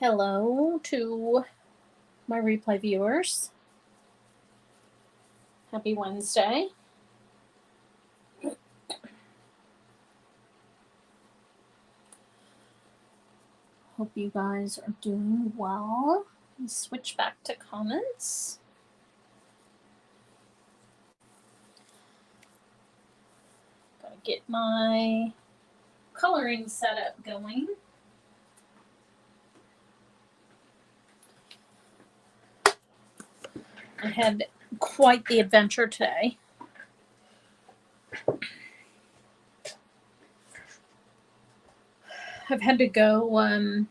Hello to my replay viewers. Happy Wednesday. Hope you guys are doing well. Let's switch back to comments. Gotta get my coloring setup going. I had quite the adventure today. I've had to go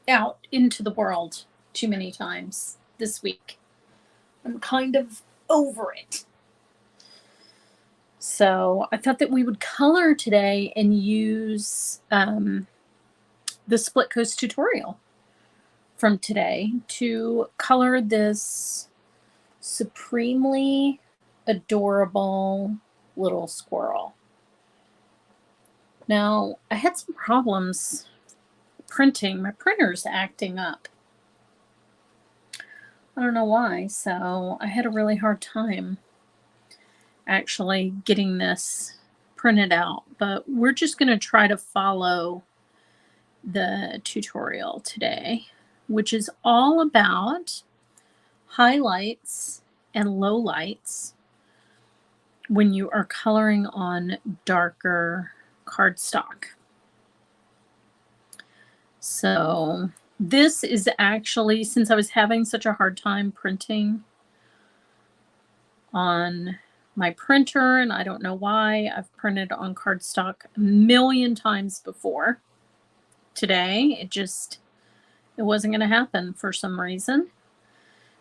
out into the world too many times this week. I'm kind of over it. So I thought that we would color today and use the split coast tutorial from today to color this supremely adorable little squirrel. Now, I had some problems printing. My printer's acting up. I don't know why, so I had a really hard time actually getting this printed out, but we're just going to try to follow the tutorial today, which is all about highlights and lowlights when you are coloring on darker cardstock. So this is actually, since I was having such a hard time printing on my printer, and I don't know why, I've printed on cardstock a million times before. Today, it wasn't going to happen for some reason.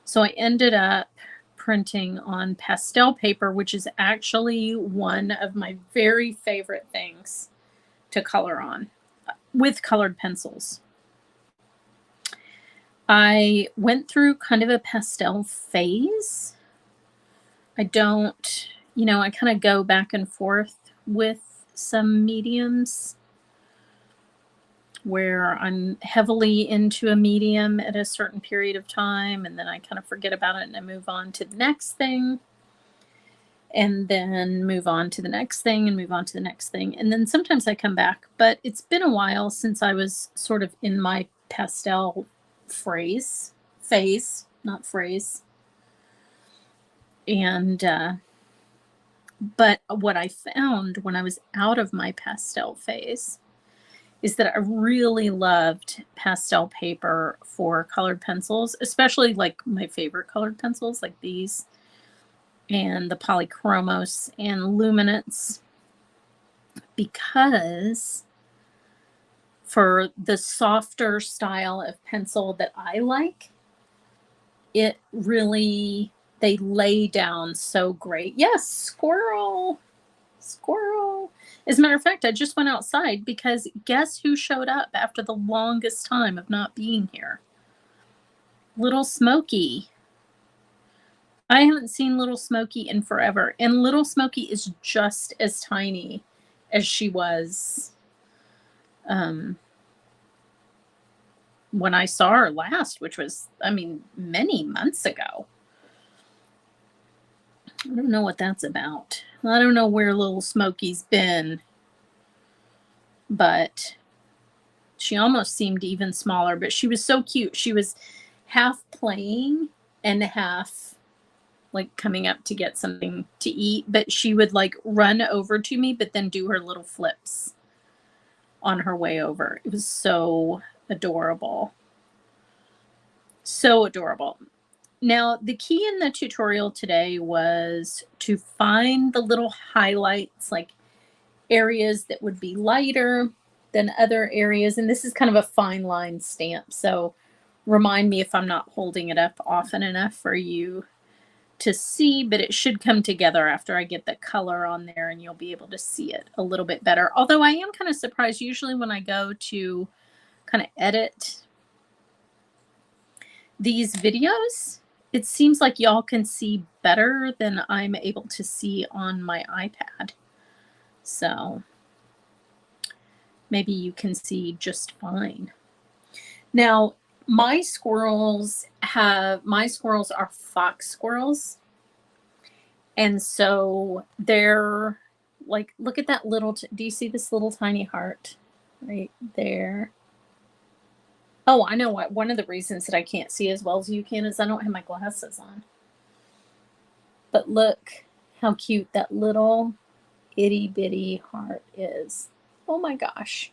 So I ended up printing on pastel paper, which is actually one of my very favorite things to color on with colored pencils. I went through kind of a pastel phase. I don't, I kind of go back and forth with some mediums where I'm heavily into a medium at a certain period of time, and then I kind of forget about it and I move on to the next thing, and then move on to the next thing and move on to the next thing. And then sometimes I come back, but it's been a while since I was sort of in my pastel phase. And, but what I found when I was out of my pastel phase is that I really loved pastel paper for colored pencils, especially like my favorite colored pencils like these and the Polychromos and Luminance, because for the softer style of pencil that I like, it really, they lay down so great. Yes, squirrel. As a matter of fact, I just went outside because guess who showed up after the longest time of not being here? Little Smokey. I haven't seen Little Smokey in forever. And Little Smokey is just as tiny as she was when I saw her last, which was, many months ago. I don't know what that's about. I don't know where Little Smokey's been, but she almost seemed even smaller, but she was so cute. She was half playing and half like coming up to get something to eat, but she would like run over to me, but then do her little flips on her way over. It was so adorable. So adorable. Now, the key in the tutorial today was to find the little highlights, like areas that would be lighter than other areas. And this is kind of a fine line stamp. So remind me if I'm not holding it up often enough for you to see, but it should come together after I get the color on there and you'll be able to see it a little bit better. Although I am kind of surprised, usually when I go to kind of edit these videos, it seems like y'all can see better than I'm able to see on my iPad. So maybe you can see just fine. Now, my squirrels are fox squirrels. And so they're like, look at that little, do you see this little tiny heart right there? Oh, I know what. One of the reasons that I can't see as well as you can is I don't have my glasses on. But look how cute that little itty bitty heart is. Oh my gosh.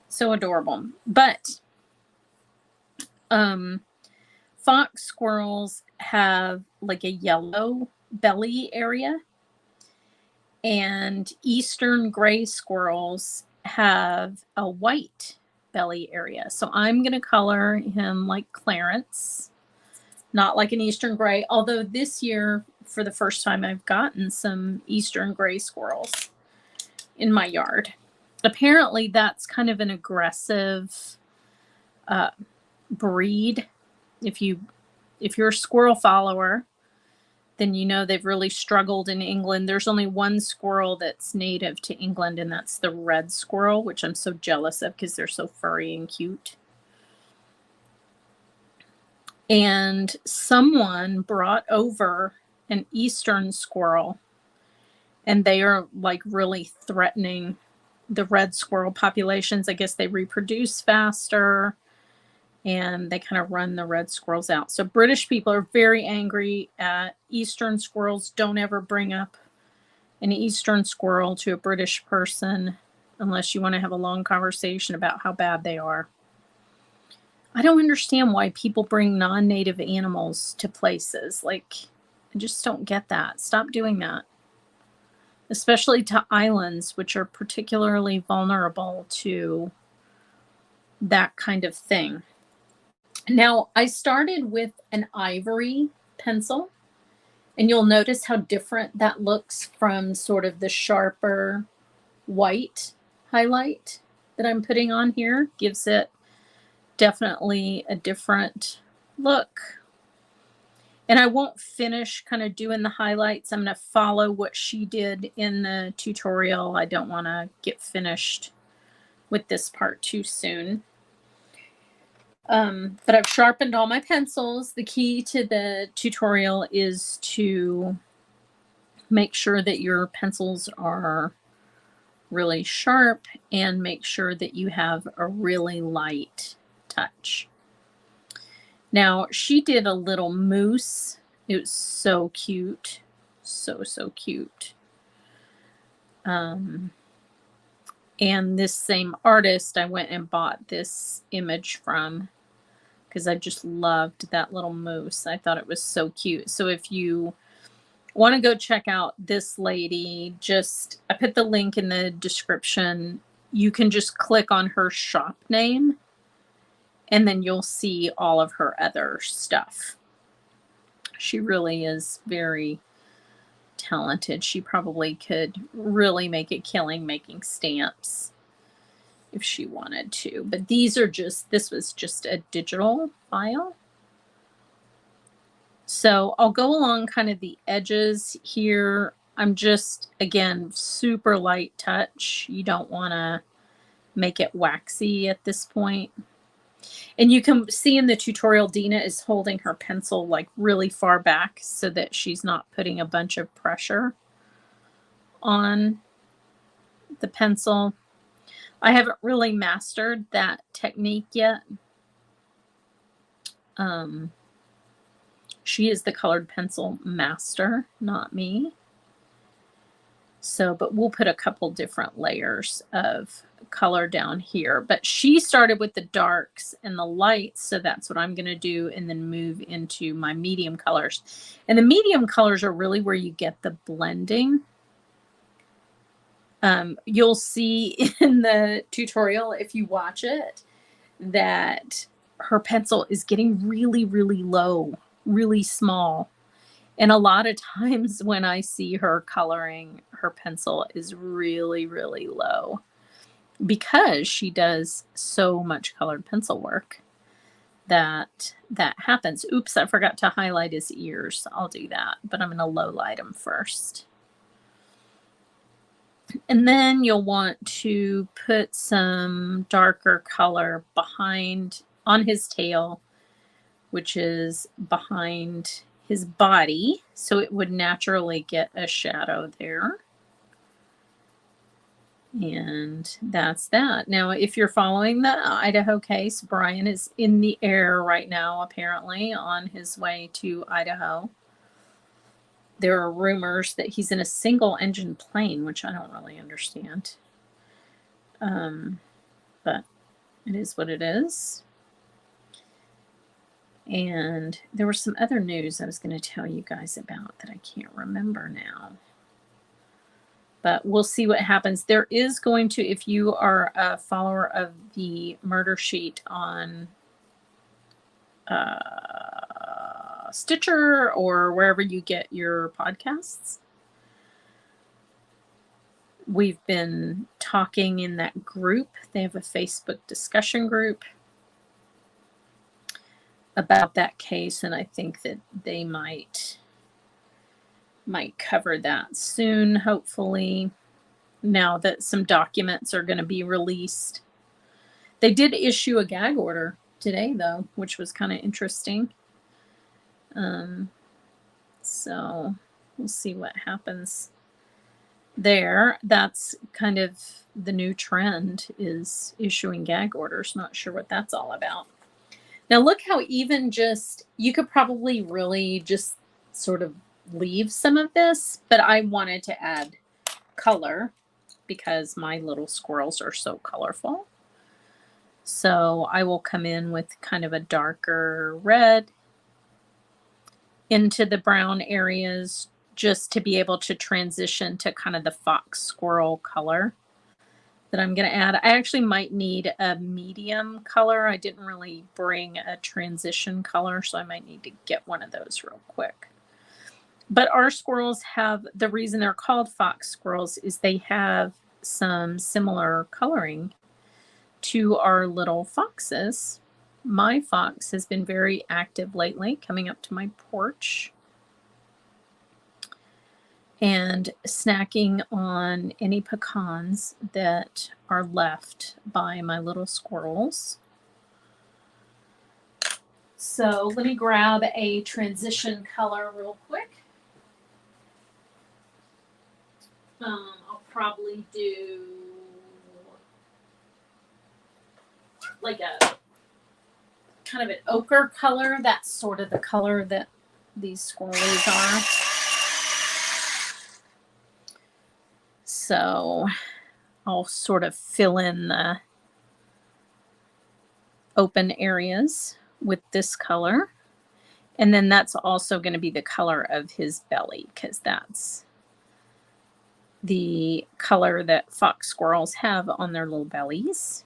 So adorable. But fox squirrels have like a yellow belly area, and eastern gray squirrels have a white belly area. So I'm going to color him like Clarence, not like an eastern gray, although this year, for the first time, I've gotten some eastern gray squirrels in my yard. Apparently, that's kind of an aggressive breed. If you're a squirrel follower, then you know they've really struggled in England. There's only one squirrel that's native to England, and that's the red squirrel, which I'm so jealous of because they're so furry and cute. And someone brought over an eastern squirrel, and they are like really threatening the red squirrel populations. I guess they reproduce faster and they kind of run the red squirrels out. So British people are very angry at eastern squirrels. Don't ever bring up an eastern squirrel to a British person unless you want to have a long conversation about how bad they are. I don't understand why people bring non-native animals to places. Like, I just don't get that. Stop doing that. Especially to islands, which are particularly vulnerable to that kind of thing. Now, I started with an ivory pencil, and you'll notice how different that looks from sort of the sharper white highlight that I'm putting on here. Gives it definitely a different look. And I won't finish kind of doing the highlights. I'm going to follow what she did in the tutorial. I don't want to get finished with this part too soon. But I've sharpened all my pencils. The key to the tutorial is to make sure that your pencils are really sharp and make sure that you have a really light touch. Now, she did a little moose. It was so cute. So cute. And this same artist, I went and bought this image from because I just loved that little moose. I thought it was so cute. So if you want to go check out this lady, I put the link in the description. You can just click on her shop name, and then you'll see all of her other stuff. She really is very talented. She probably could really make a killing making stamps if she wanted to. But this was just a digital file. So I'll go along kind of the edges here. I'm just, again, super light touch. You don't want to make it waxy at this point. And you can see in the tutorial, Dina is holding her pencil like really far back so that she's not putting a bunch of pressure on the pencil. I haven't really mastered that technique yet. She is the colored pencil master, not me. So, but we'll put a couple different layers of color down here. But she started with the darks and the lights, so that's what I'm going to do, and then move into my medium colors. And the medium colors are really where you get the blending. You'll see in the tutorial, if you watch it, that her pencil is getting really, really low, really small. And a lot of times when I see her coloring, her pencil is really, really low because she does so much colored pencil work that happens. Oops, I forgot to highlight his ears. I'll do that, but I'm going to low light him first. And then you'll want to put some darker color behind on his tail, which is behind his body, so it would naturally get a shadow there. And that's that. Now, if you're following the Idaho case, Brian is in the air right now, apparently, on his way to Idaho. There are rumors that he's in a single engine plane, which I don't really understand. But it is what it is. And there was some other news I was going to tell you guys about that I can't remember now. But we'll see what happens. There is going to, if you are a follower of the Murder Sheet on Stitcher or wherever you get your podcasts, we've been talking in that group. They have a Facebook discussion group about that case, and I think that they might cover that soon, hopefully, now that some documents are going to be released. They did issue a gag order today, though, which was kind of interesting. So we'll see what happens there. That's kind of the new trend, is issuing gag orders. Not sure what that's all about. Now look how even just, you could probably really just sort of leave some of this, but I wanted to add color because my little squirrels are so colorful. So I will come in with kind of a darker red into the brown areas just to be able to transition to kind of the fox squirrel color that I'm going to add. I actually might need a medium color. I didn't really bring a transition color, so I might need to get one of those real quick. But our squirrels have, the reason they're called fox squirrels is they have some similar coloring to our little foxes. My fox has been very active lately, coming up to my porch and snacking on any pecans that are left by my little squirrels. So let me grab a transition color real quick. I'll probably do like a kind of an ochre color. That's sort of the color that these squirrels are. So I'll sort of fill in the open areas with this color. And then that's also going to be the color of his belly, because that's the color that fox squirrels have on their little bellies.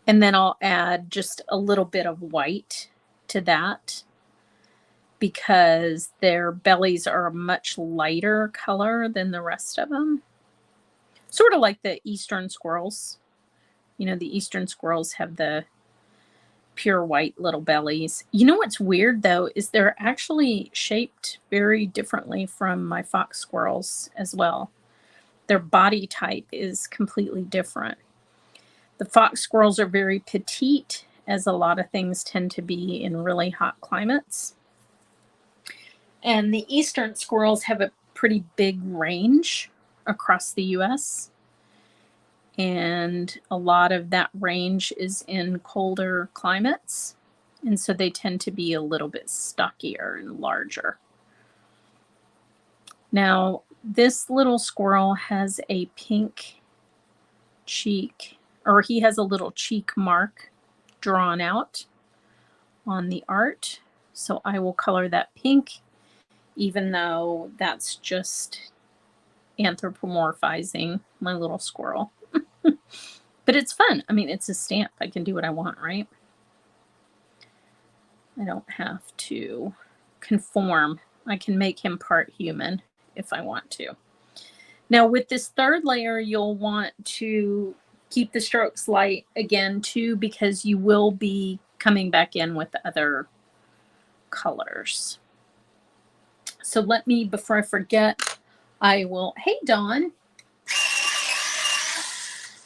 And then I'll add just a little bit of white to that because their bellies are a much lighter color than the rest of them. Sort of like the eastern squirrels. You know, the eastern squirrels have the pure white little bellies. You know what's weird, though, is they're actually shaped very differently from my fox squirrels as well. Their body type is completely different. The fox squirrels are very petite, as a lot of things tend to be in really hot climates. And the eastern squirrels have a pretty big range across the U.S. And a lot of that range is in colder climates. And so they tend to be a little bit stockier and larger. Now, this little squirrel has a pink cheek, or he has a little cheek mark drawn out on the art. So I will color that pink, even though that's just anthropomorphizing my little squirrel. But it's fun. I mean, it's a stamp. I can do what I want, right? I don't have to conform. I can make him part human if I want to. Now, with this third layer, you'll want to keep the strokes light again, too, because you will be coming back in with the other colors. So let me, before I forget, I will, hey, Dawn.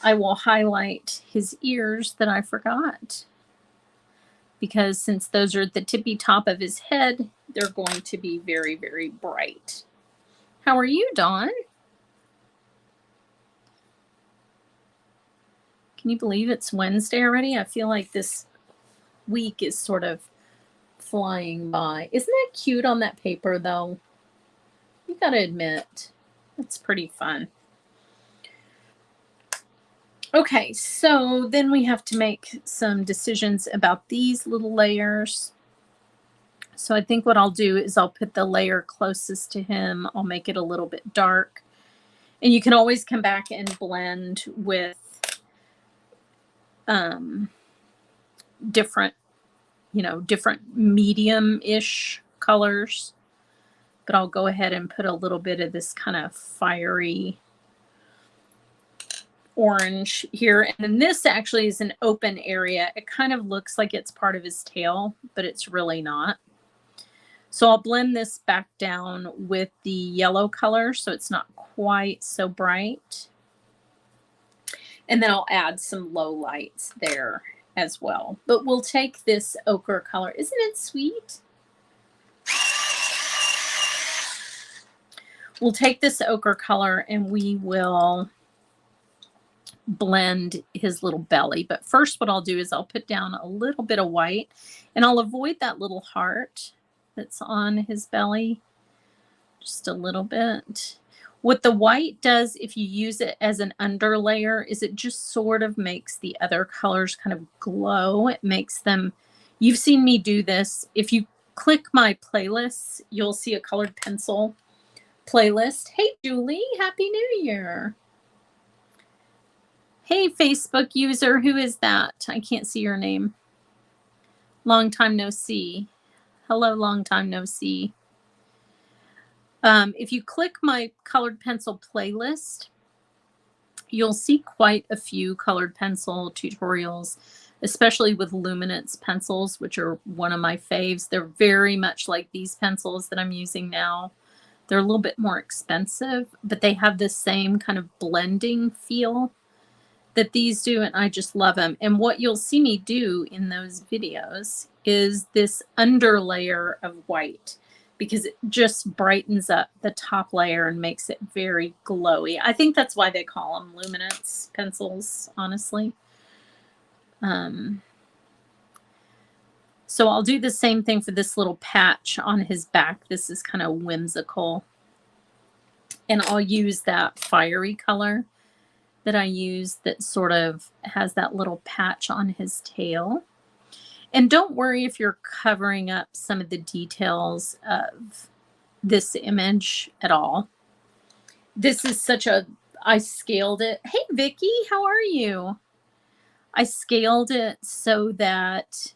I will highlight his ears that I forgot, because since those are the tippy top of his head, they're going to be very, very bright. How are you, Dawn? Can you believe it's Wednesday already? I feel like this week is sort of flying by. Isn't that cute on that paper, though? You gotta admit, it's pretty fun. Okay, so then we have to make some decisions about these little layers. So I think what I'll do is I'll put the layer closest to him. I'll make it a little bit dark. And you can always come back and blend with different, different medium-ish colors. But I'll go ahead and put a little bit of this kind of fiery orange here. And then this actually is an open area. It kind of looks like it's part of his tail, but it's really not. So I'll blend this back down with the yellow color so it's not quite so bright. And then I'll add some low lights there as well. But we'll take this ochre color. Isn't it sweet? We'll take this ochre color and we will blend his little belly. But first what I'll do is I'll put down a little bit of white, and I'll avoid that little heart that's on his belly just a little bit. What the white does, if you use it as an underlayer, is it just sort of makes the other colors kind of glow. It makes them, you've seen me do this. If you click my playlists, you'll see a colored pencil playlist. Hey, Julie, Happy New Year. Hey, Facebook user, who is that? I can't see your name. Long time no see. Hello, long time no see. If you click my colored pencil playlist, you'll see quite a few colored pencil tutorials, especially with luminance pencils, which are one of my faves. They're very much like these pencils that I'm using now. They're a little bit more expensive, but they have the same kind of blending feel that these do, and I just love them. And what you'll see me do in those videos is this underlayer of white, because it just brightens up the top layer and makes it very glowy. I think that's why they call them luminance pencils, honestly. So I'll do the same thing for this little patch on his back. This is kind of whimsical. And I'll use that fiery color that I use that sort of has that little patch on his tail. And don't worry if you're covering up some of the details of this image at all. This is I scaled it. Hey, Vicky, how are you? I scaled it so that,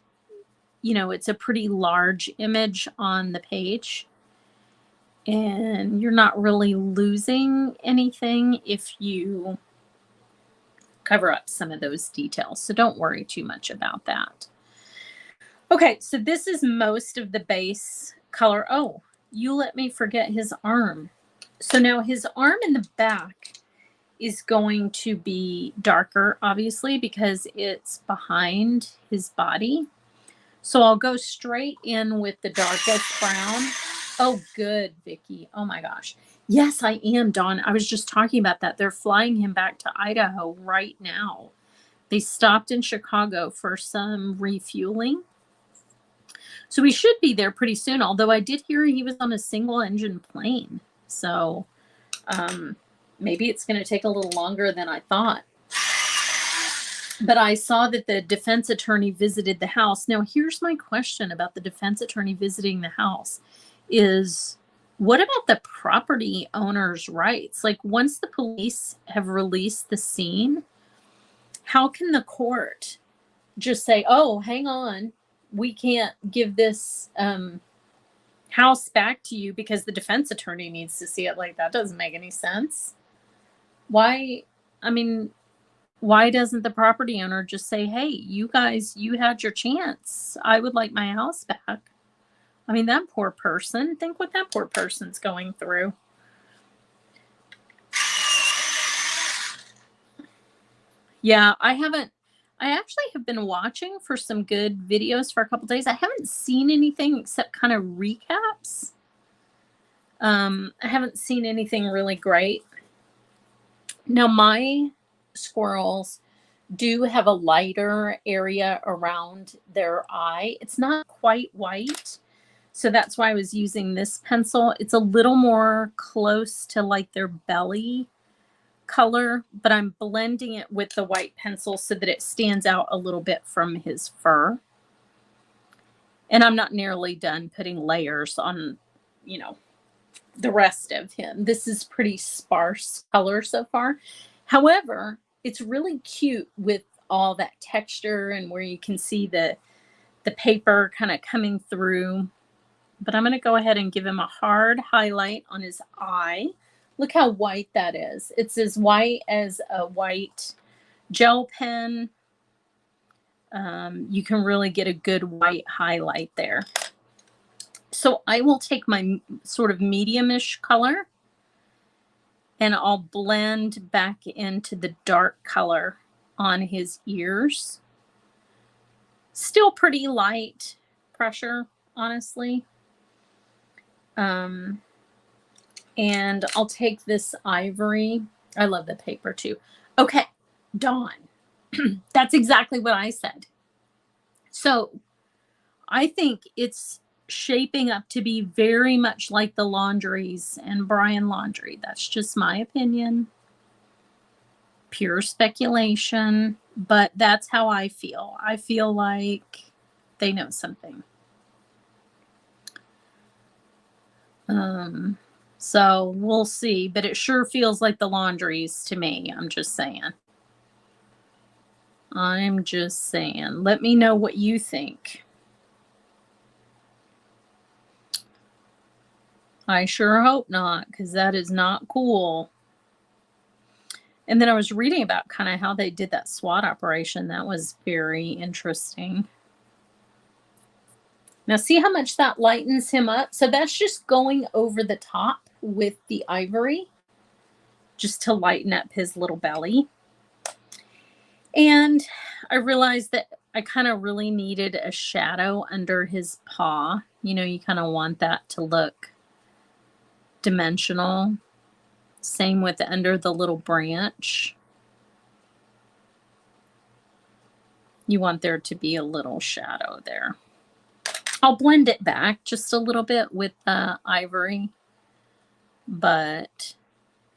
it's a pretty large image on the page. And you're not really losing anything if you cover up some of those details. So don't worry too much about that. Okay, so this is most of the base color. Oh, you let me forget his arm. So now his arm in the back is going to be darker, obviously, because it's behind his body. So I'll go straight in with the darkest brown. Oh, good, Vicky. Oh my gosh. Yes, I am, Dawn. I was just talking about that. They're flying him back to Idaho right now. They stopped in Chicago for some refueling. So we should be there pretty soon, although I did hear he was on a single engine plane. So maybe it's going to take a little longer than I thought. But I saw that the defense attorney visited the house. Now, here's my question about the defense attorney visiting the house is, what about the property owner's rights? Like, once the police have released the scene, how can the court just say, oh, hang on, we can't give this house back to you because the defense attorney needs to see it? Like, that doesn't make any sense. Why doesn't the property owner just say, hey, you guys, you had your chance. I would like my house back. I mean, that poor person, think what that poor person's going through. Yeah, I actually have been watching for some good videos for a couple days. I haven't seen anything except kind of recaps. I haven't seen anything really great. Now, my squirrels do have a lighter area around their eye. It's not quite white, so that's why I was using this pencil. It's a little more close to like their belly color, but I'm blending it with the white pencil so that it stands out a little bit from his fur. And I'm not nearly done putting layers on, you know, the rest of him. This is pretty sparse color so far. However, it's really cute with all that texture and where you can see the paper kind of coming through. But I'm going to go ahead and give him a hard highlight on his eye. Look how white that is. It's as white as a white gel pen. You can really get a good white highlight there. So I will take my sort of medium-ish color and I'll blend back into the dark color on his ears. Still pretty light pressure, honestly. And I'll take this ivory. I love the paper too. Okay, Dawn. That's exactly what I said. So I think it's shaping up to be very much like the Laundries and Brian Laundrie. That's just my opinion. Pure speculation, but that's how I feel. I feel like they know something. So we'll see, but it sure feels like the Laundries to me. I'm just saying. Let me know what you think. I sure hope not, because that is not cool. And then I was reading about kind of how they did that SWAT operation. That was very interesting. Now see how much that lightens him up? So that's just going over the top with the ivory, just to lighten up his little belly. And I realized that I kind of really needed a shadow under his paw. You know, you kind of want that to look dimensional. Same with under the little branch. You want there to be a little shadow there. I'll blend it back just a little bit with the ivory, but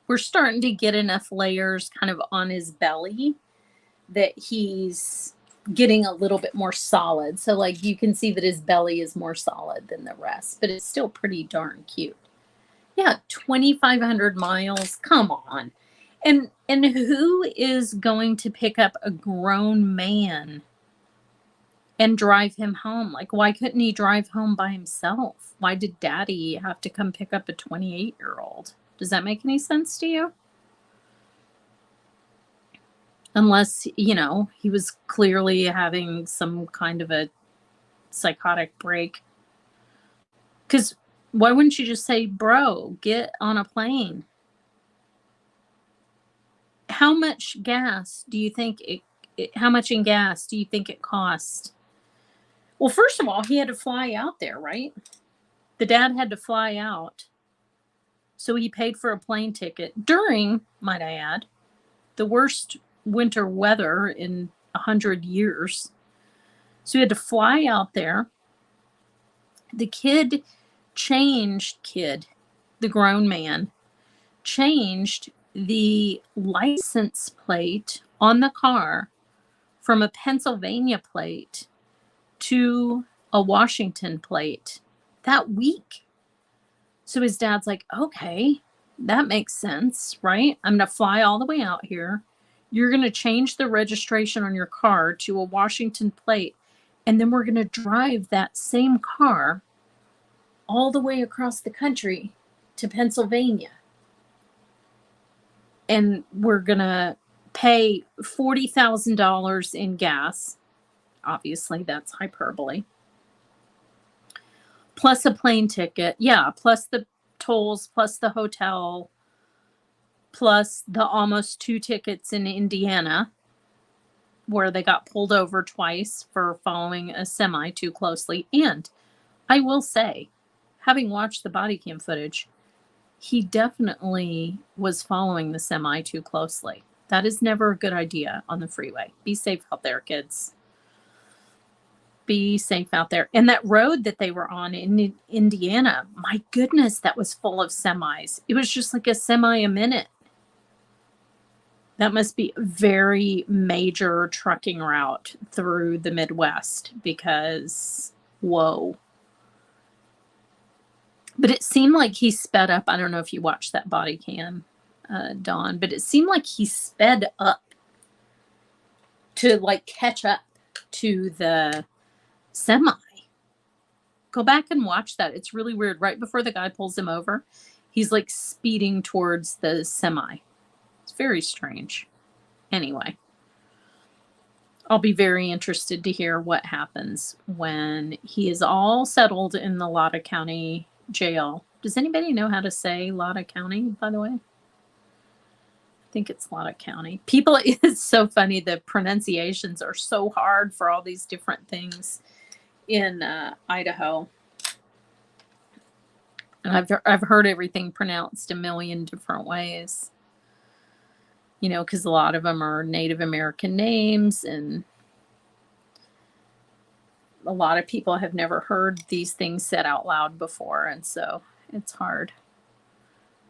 we're starting to get enough layers kind of on his belly that he's getting a little bit more solid. So like you can see that his belly is more solid than the rest, but it's still pretty darn cute. Yeah, 2,500 miles. Come on. And who is going to pick up a grown man and drive him home? Like, why couldn't he drive home by himself? Why did daddy have to come pick up a 28-year-old? Does that make any sense to you? Unless, you know, he was clearly having some kind of a psychotic break. Because why wouldn't you just say, bro, get on a plane? How much gas do you think how much in gas do you think it cost? Well, first of all, he had to fly out there, right? The dad had to fly out. So he paid for a plane ticket during, might I add, the worst winter weather in 100 years. So he had to fly out there. The the grown man, changed the license plate on the car from a Pennsylvania plate to a Washington plate that week. So his dad's like, okay, that makes sense, right? I'm going to fly all the way out here. You're going to change the registration on your car to a Washington plate. And then we're going to drive that same car all the way across the country to Pennsylvania. And we're going to pay $40,000 in gas. Obviously, that's hyperbole. Plus a plane ticket. Yeah, plus the tolls, plus the hotel, plus the almost 2 tickets in Indiana. where they got pulled over twice for following a semi too closely. And I will say, having watched the body cam footage, he definitely was following the semi too closely. That is never a good idea on the freeway. Be safe out there, kids. Be safe out there. And that road that they were on in Indiana, my goodness, that was full of semis. It was just like a semi a minute. That must be a very major trucking route through the Midwest because, whoa. But it seemed like he sped up. I don't know if you watched that body cam, Dawn, but it seemed like he sped up to like catch up to the semi. Go back and watch that. It's really weird. Right before the guy pulls him over, he's like speeding towards the semi. It's very strange. Anyway, I'll be very interested to hear what happens when he is all settled in the Latah County jail. Does anybody know how to say Latah County, by the way? I think it's Latah County. People, it's so funny. The pronunciations are so hard for all these different things in Idaho. And I've heard everything pronounced a million different ways. You know, because a lot of them are Native American names, and a lot of people have never heard these things said out loud before, and so it's hard.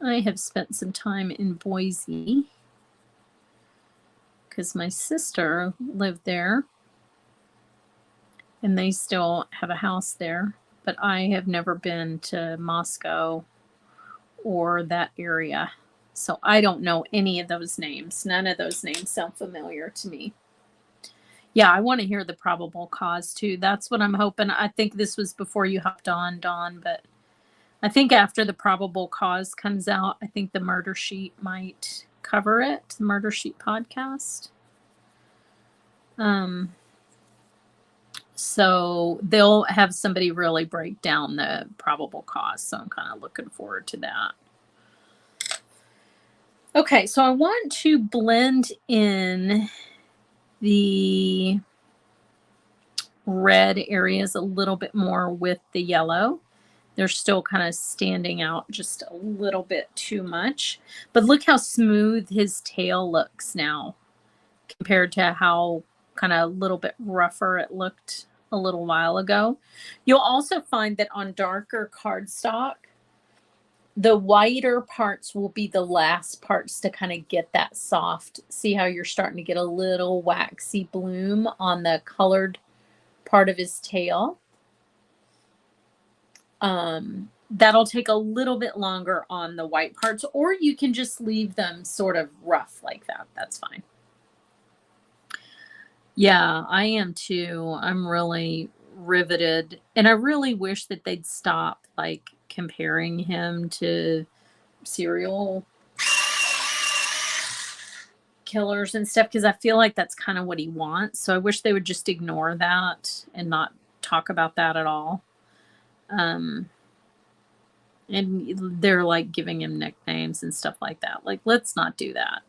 I have spent some time in Boise because my sister lived there, and they still have a house there, but I have never been to Moscow or that area. So I don't know any of those names. None of those names sound familiar to me. Yeah, I want to hear the probable cause too. That's what I'm hoping. I think this was before you hopped on, Dawn, but I think after the probable cause comes out, I think the Murder Sheet might cover it, the Murder Sheet podcast. So they'll have somebody really break down the probable cause. So I'm kind of looking forward to that. Okay, so I want to blend in the red areas a little bit more with the yellow. They're still kind of standing out just a little bit too much. But look how smooth his tail looks now compared to how kind of a little bit rougher it looked a little while ago. You'll also find that on darker cardstock, the whiter parts will be the last parts to kind of get that soft. See how you're starting to get a little waxy bloom on the colored part of his tail? That'll take a little bit longer on the white parts, or you can just leave them sort of rough like that. That's fine. Yeah, I am too. I'm really riveted, and I really wish that they'd stop like comparing him to serial killers and stuff, because I feel like that's kind of what he wants. So I wish they would just ignore that and not talk about that at all. And they're like giving him nicknames and stuff like that. Like, let's not do that.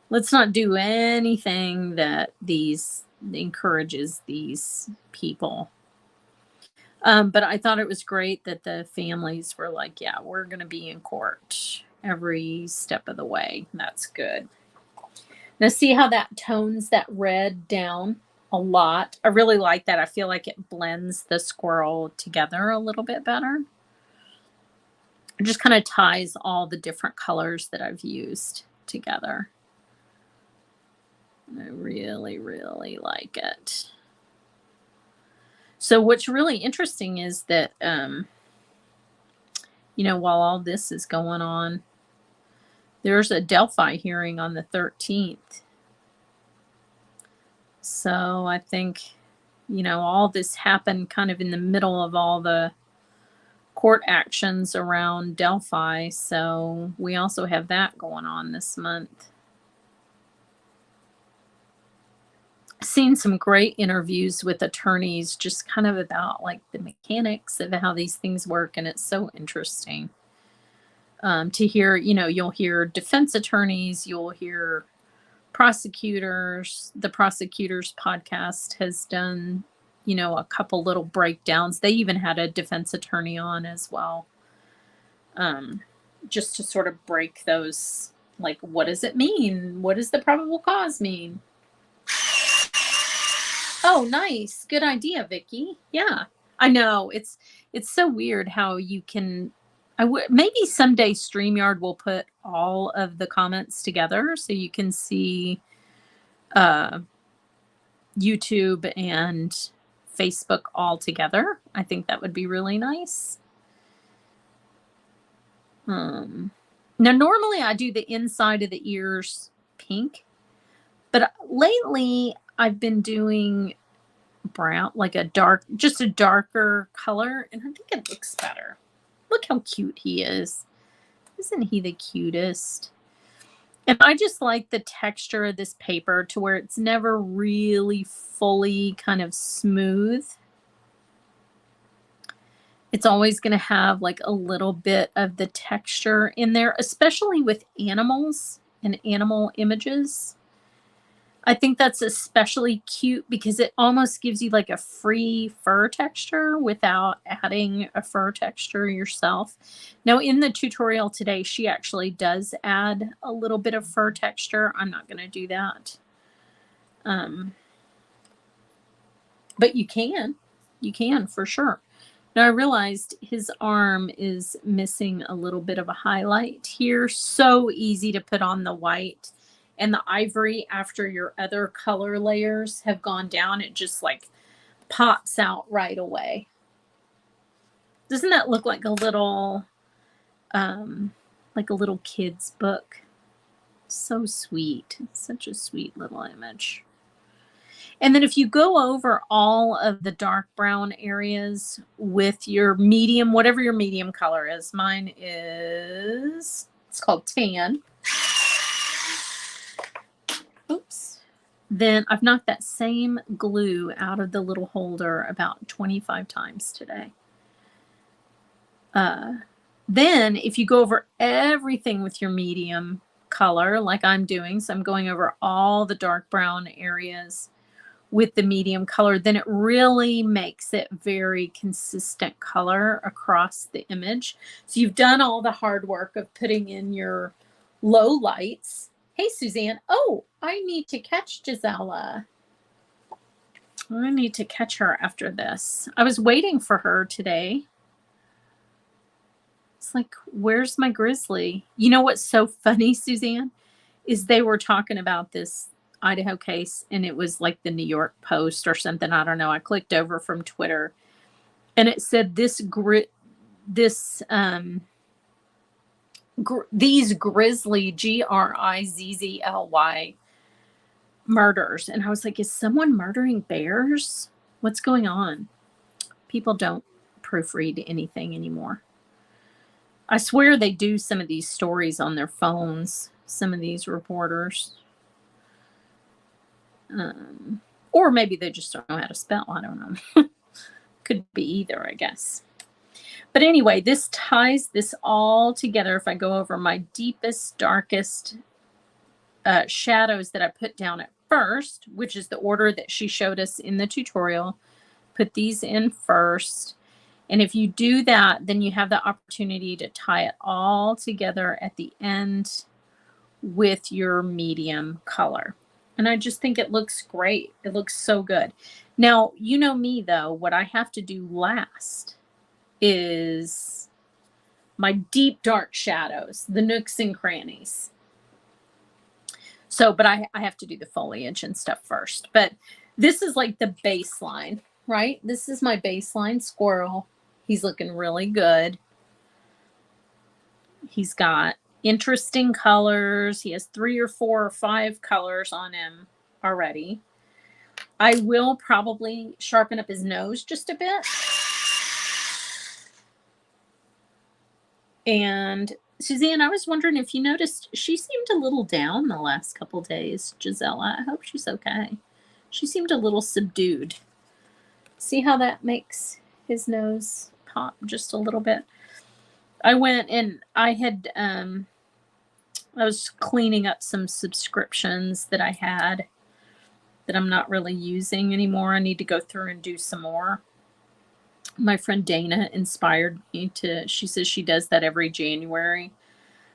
Let's not do anything that encourages these people. But I thought it was great that the families were like, yeah, we're going to be in court every step of the way. That's good. Now see how that tones that red down a lot. I really like that. I feel like it blends the squirrel together a little bit better. It just kind of ties all the different colors that I've used together. I really, really like it. So what's really interesting is that, you know, while all this is going on, there's a Delphi hearing on the 13th. So I think, you know, all this happened kind of in the middle of all the court actions around Delphi. So we also have that going on this month. Seen some great interviews with attorneys just kind of about like the mechanics of how these things work, and it's so interesting to hear. You know, you'll hear defense attorneys, you'll hear the prosecutors podcast has done, a couple little breakdowns. They even had a defense attorney on as well. Just to sort of break those, like, what does it mean? What does the probable cause mean? Oh, nice. Good idea, Vicky. Yeah. I know. It's so weird how you can maybe someday StreamYard will put all of the comments together so you can see YouTube and Facebook all together. I think that would be really nice. Now, normally I do the inside of the ears pink, but lately I've been doing brown, like just a darker color, and I think it looks better. Look how cute he is. Isn't he the cutest? And I just like the texture of this paper to where it's never really fully kind of smooth. It's always going to have like a little bit of the texture in there, especially with animals and animal images. I think that's especially cute because it almost gives you like a free fur texture without adding a fur texture yourself. Now, in the tutorial today, she actually does add a little bit of fur texture. I'm not going to do that. But you can for sure. Now, I realized his arm is missing a little bit of a highlight here. So easy to put on the white. And the ivory, after your other color layers have gone down, it just like pops out right away. Doesn't that look like a little kid's book? So sweet. It's such a sweet little image. And then if you go over all of the dark brown areas with your medium, whatever your medium color is, mine is, it's called tan. Oops. Then I've knocked that same glue out of the little holder about 25 times today. Then if you go over everything with your medium color, like I'm doing, so I'm going over all the dark brown areas with the medium color, then it really makes it very consistent color across the image. So you've done all the hard work of putting in your low lights. Hey, Suzanne. Oh, I need to catch Gisela. I need to catch her after this. I was waiting for her today. It's like, where's my grizzly? You know what's so funny, Suzanne, is they were talking about this Idaho case, and it was like the New York Post or something. I don't know. I clicked over from Twitter, and it said these grisly GRIZZLY murders. And I was like, is someone murdering bears? What's going on? People don't proofread anything anymore. I swear they do some of these stories on their phones, some of these reporters. Or maybe they just don't know how to spell. I don't know. Could be either, I guess. But anyway, this ties this all together. If I go over my deepest, darkest shadows that I put down at first, which is the order that she showed us in the tutorial, put these in first. And if you do that, then you have the opportunity to tie it all together at the end with your medium color. And I just think it looks great. It looks so good. Now, you know me, though, what I have to do last is my deep, dark shadows, the nooks and crannies. So, but I have to do the foliage and stuff first. But this is like the baseline, right? This is my baseline squirrel. He's looking really good. He's got interesting colors. He has 3 or 4 or 5 colors on him already. I will probably sharpen up his nose just a bit. And Suzanne, I was wondering if you noticed, she seemed a little down the last couple days. Gisela, I hope she's okay. She seemed a little subdued. See how that makes his nose pop just a little bit? I went and I had I was cleaning up some subscriptions that I had that I'm not really using anymore. I need to go through and do some more. My friend Dana inspired me to, she says she does that every January,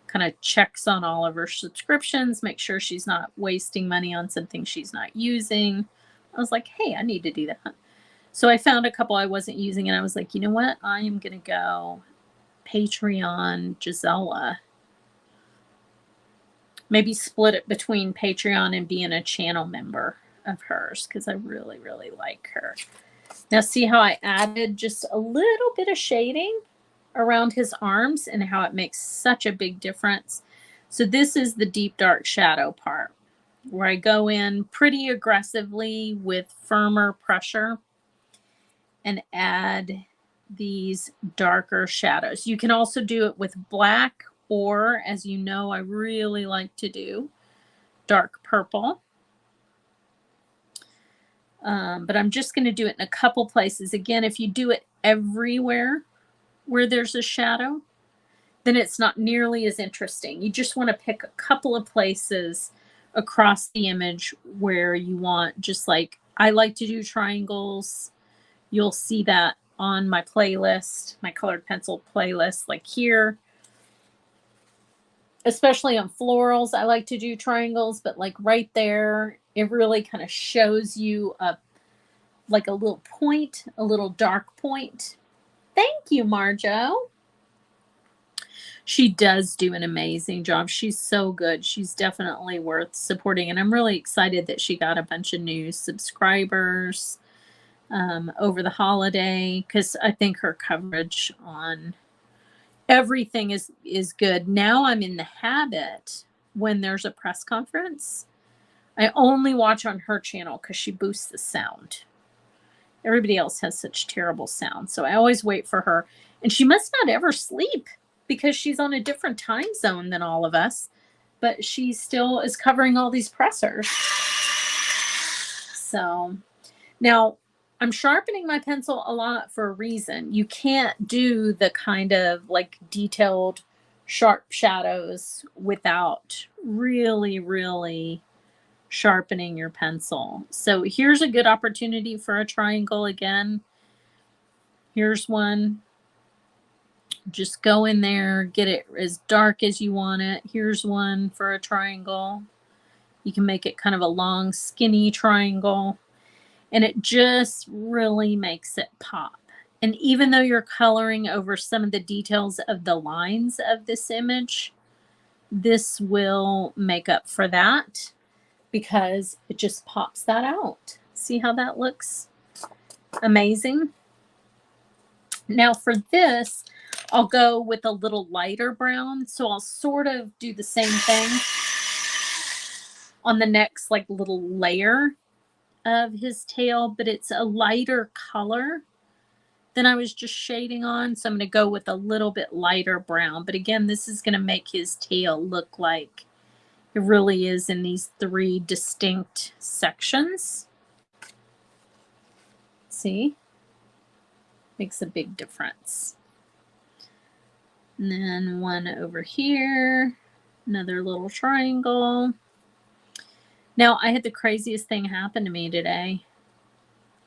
kind of checks on all of her subscriptions, make sure she's not wasting money on something she's not using. I was like, hey, I need to do that. So I found a couple I wasn't using, and I was like, you know what? I am going to go Patreon Gisela. Maybe split it between Patreon and being a channel member of hers, because I really, really like her. Now see how I added just a little bit of shading around his arms and how it makes such a big difference. So this is the deep dark shadow part where I go in pretty aggressively with firmer pressure and add these darker shadows. You can also do it with black, or as you know, I really like to do dark purple. But I'm just going to do it in a couple places. Again, if you do it everywhere where there's a shadow, then it's not nearly as interesting. You just want to pick a couple of places across the image where you want, just like I like to do triangles. You'll see that on my playlist, my colored pencil playlist, like here. Especially on florals, I like to do triangles, but like right there, it really kind of shows you like a little point, a little dark point. Thank you, Marjo. She does do an amazing job. She's so good. She's definitely worth supporting. And I'm really excited that she got a bunch of new subscribers over the holiday, because I think her coverage on everything is good. Now I'm in the habit, when there's a press conference, I only watch on her channel because she boosts the sound. Everybody else has such terrible sound. So I always wait for her. And she must not ever sleep because she's on a different time zone than all of us. But she still is covering all these pressers. So now I'm sharpening my pencil a lot for a reason. You can't do the kind of like detailed sharp shadows without really, really sharpening your pencil. So here's a good opportunity for a triangle again. Here's one. Just go in there, get it as dark as you want it. Here's one for a triangle. You can make it kind of a long, skinny triangle, and it just really makes it pop. And even though you're coloring over some of the details of the lines of this image, this will make up for that, because it just pops that out. See how that looks amazing? Now for this, I'll go with a little lighter brown. So I'll sort of do the same thing on the next like little layer of his tail, but it's a lighter color than I was just shading on. So I'm going to go with a little bit lighter brown. But again, this is going to make his tail look like it really is in these three distinct sections. See? Makes a big difference. And then one over here, another little triangle. Now, I had the craziest thing happen to me today.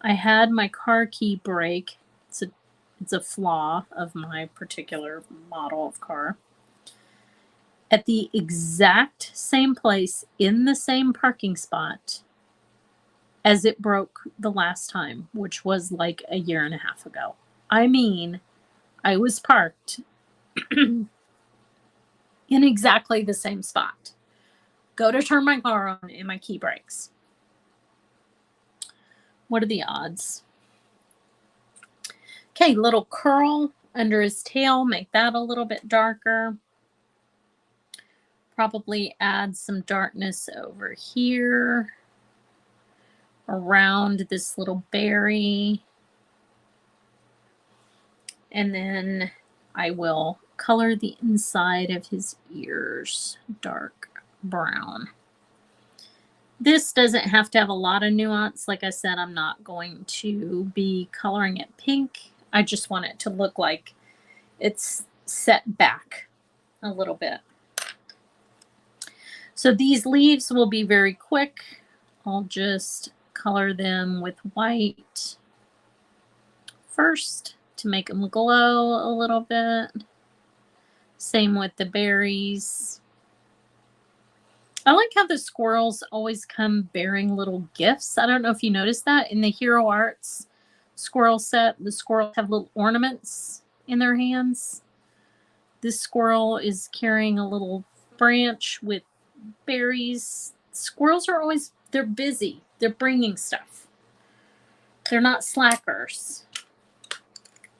I had my car key break. It's a flaw of my particular model of car. At the exact same place in the same parking spot as it broke the last time, which was like a year and a half ago. I mean, I was parked in exactly the same spot. Go to turn my car on and my key breaks. What are the odds? Okay, little curl under his tail. Make that a little bit darker. Probably add some darkness over here around this little berry. And then I will color the inside of his ears dark brown. This doesn't have to have a lot of nuance. Like I said, I'm not going to be coloring it pink. I just want it to look like it's set back a little bit. So these leaves will be very quick. I'll just color them with white first to make them glow a little bit. Same with the berries. I like how the squirrels always come bearing little gifts. I don't know if you noticed that in the Hero Arts squirrel set. The squirrels have little ornaments in their hands. This squirrel is carrying a little branch with berries. Squirrels are always, they're busy. They're bringing stuff. They're not slackers.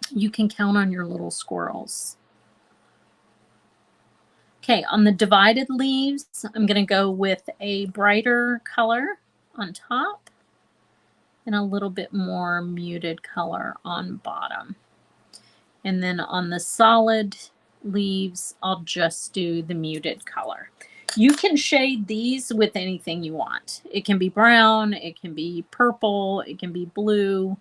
You can count on your little squirrels. Okay, on the divided leaves, I'm going to go with a brighter color on top and a little bit more muted color on bottom. And then on the solid leaves, I'll just do the muted color. You can shade these with anything you want. It can be brown, it can be purple, it can be blue.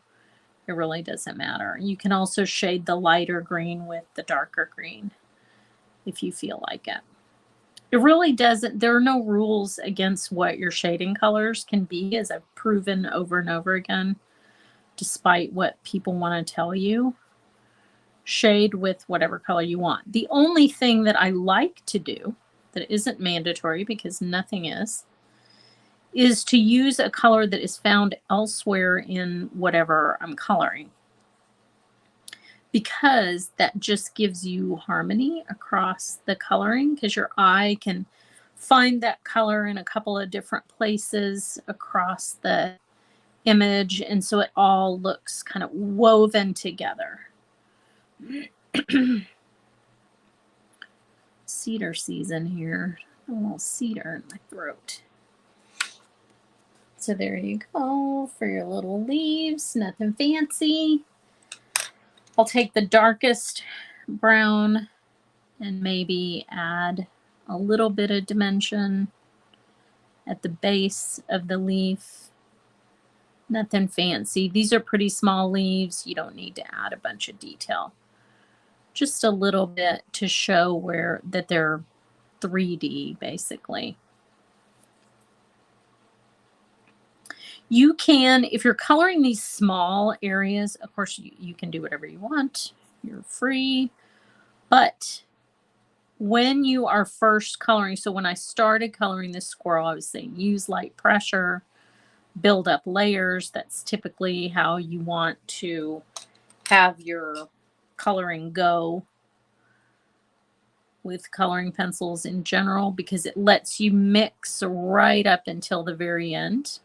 It really doesn't matter. You can also shade the lighter green with the darker green if you feel like it. It really doesn't, there are no rules against what your shading colors can be, as I've proven over and over again, despite what people want to tell you. Shade with whatever color you want. The only thing that I like to do, that isn't mandatory because nothing is to use a color that is found elsewhere in whatever I'm coloring, because that just gives you harmony across the coloring, because your eye can find that color in a couple of different places across the image, and so it all looks kind of woven together. Cedar season here. A little cedar in my throat. So there you go for your little leaves. Nothing fancy. I'll take the darkest brown and maybe add a little bit of dimension at the base of the leaf. Nothing fancy. These are pretty small leaves. You don't need to add a bunch of detail. Just a little bit to show where that they're 3D basically. You can, if you're coloring these small areas, of course you can do whatever you want. You're free. But when you are first coloring, so when I started coloring this squirrel, I was saying use light pressure, build up layers. That's typically how you want to have your coloring go with coloring pencils in general, because it lets you mix right up until the very end.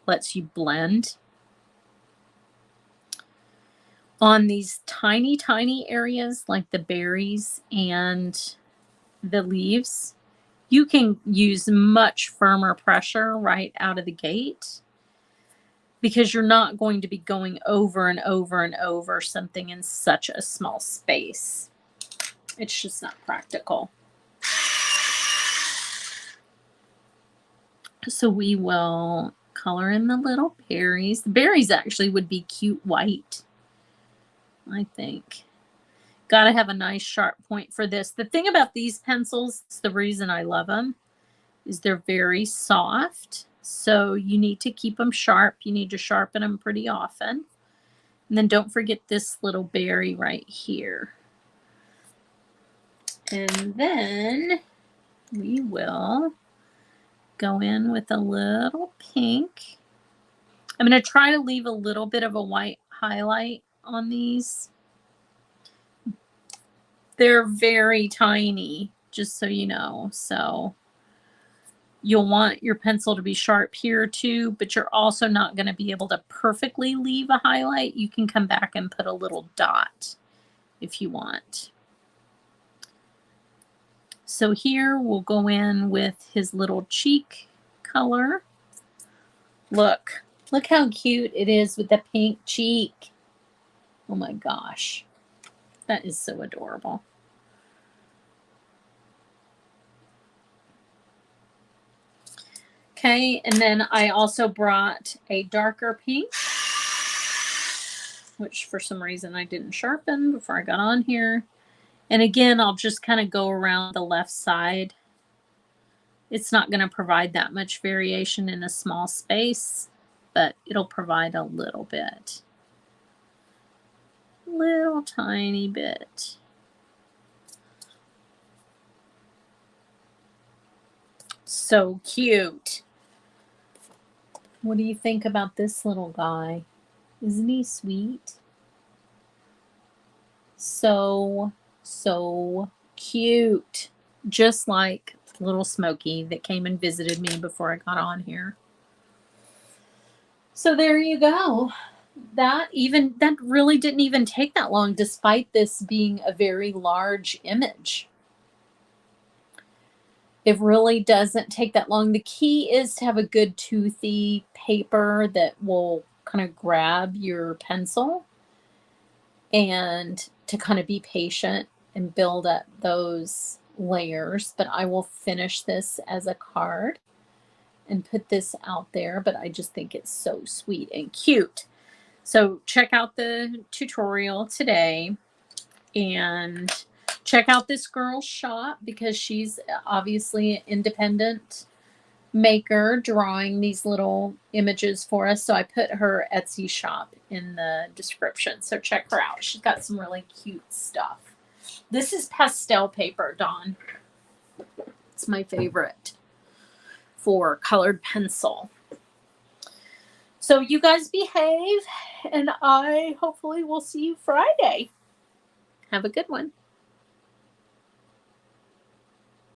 Lets you blend. On these tiny, tiny areas like the berries and the leaves, you can use much firmer pressure right out of the gate, because you're not going to be going over and over and over something in such a small space. It's just not practical. So we will color in the little berries. The berries actually would be cute white, I think. Got to have a nice sharp point for this. The thing about these pencils, the reason I love them, is they're very soft. So you need to keep them sharp. You need to sharpen them pretty often. And then don't forget this little berry right here. And then we will go in with a little pink. I'm going to try to leave a little bit of a white highlight on these. They're very tiny, just so you know. So you'll want your pencil to be sharp here too, but you're also not going to be able to perfectly leave a highlight. You can come back and put a little dot if you want. So here we'll go in with his little cheek color. Look how cute it is with the pink cheek. Oh my gosh, that is so adorable. Okay, and then I also brought a darker pink, which for some reason I didn't sharpen before I got on here. And again, I'll just kind of go around the left side It's not going to provide that much variation in a small space, but it'll provide a little bit. Little tiny bit. So cute. What do you think about this little guy? Isn't he sweet? So, so cute. Just like little Smokey that came and visited me before I got on here. So there you go. That really didn't even take that long, despite this being a very large image. It really doesn't take that long. The key is to have a good toothy paper that will kind of grab your pencil, and to kind of be patient and build up those layers. But I will finish this as a card and put this out there, but I just think it's so sweet and cute. So check out the tutorial today and check out this girl's shop, because she's obviously an independent maker drawing these little images for us. So I put her Etsy shop in the description. So check her out. She's got some really cute stuff. This is Pastel Paper, Dawn. It's my favorite for colored pencil. So you guys behave, and I hopefully will see you Friday. Have a good one.